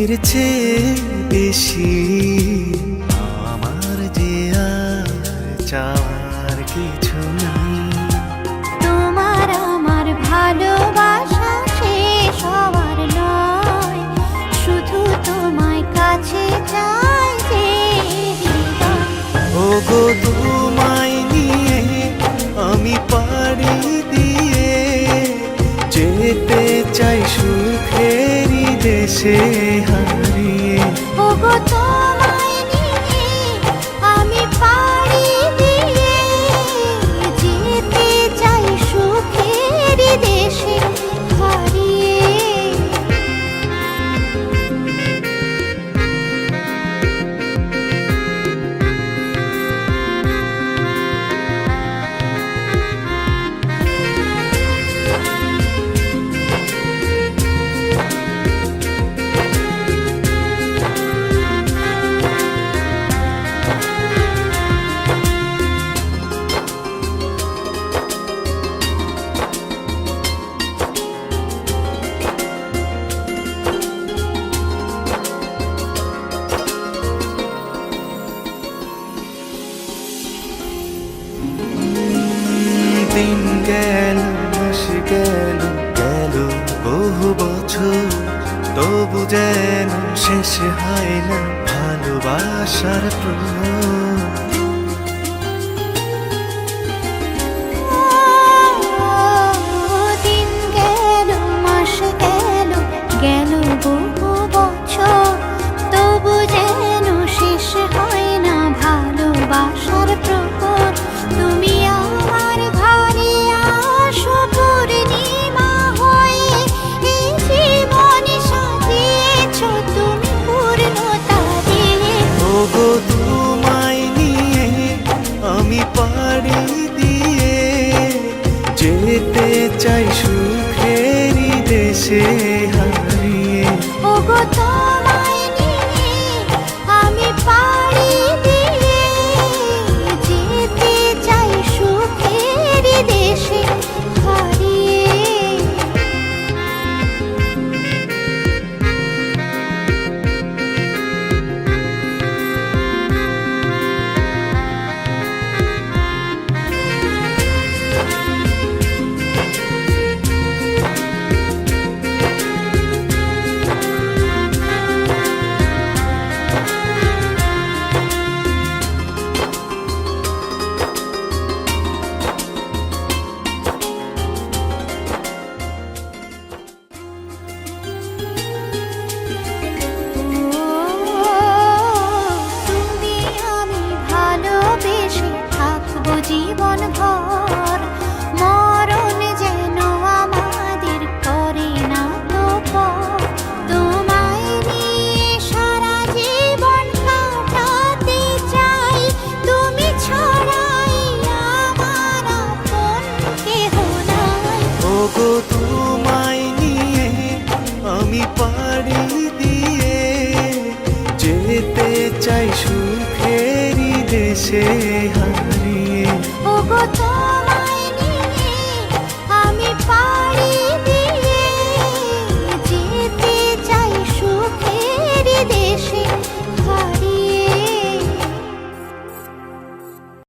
এর চেয়ে বেশি আমার যে আর চাওয়ার কিছু নাই। তোমার আমার ভালোবাসা শেষ হওয়ার নয়, শুধু তোমায় কাছে চাই যে হৃদয়। ওগো তোমায় নিয়ে আমি পাড়ি দিয়ে যেতে চাই সুখেরই দেশে হারিয়ে। ওগো তোমায় নিয়ে আমি পাড়ি দিয়ে যেতে চাই সুখের দেশে হারিয়ে। দিন গেল মাস গেল গেল বহু বছর, তবু যেন শেষ হয় না ভালোবাসার প্রহর। দিন গেল মাস গেল গেল বহু বছর, তবু যেন শেষ হয় না ভালোবাসার প্রহর। তুমি আমার ঘরে আসো পূর্ণিমা হয়ে, এই জীবন সাজিয়েছ তুমি পূর্ণতা দিয়ে। ওগো তোমায় নিয়ে আমি পাড়ি দিয়ে যেতে চাই সুখেরই দেশে হারিয়ে। ওগো তোমায় নিয়ে আমি পাড়ি দিয়ে যেতে চাই সুখের দেশে হারিয়ে। তুমি আমি ভালোবেসে থাকবো জীবন ভর, মরণ যেন আমাদের করে না তো পর। তোমায় নিয়ে সারা জীবন কাটাতে চাই, তুমি ছড়াই আমার আপন কেহ নাই। ওগো তোমায় নিয়ে আমি পাড়ি দিয়ে যেতে চাই সুখেরই দেশে হারিয়ে। ওগো তোমায়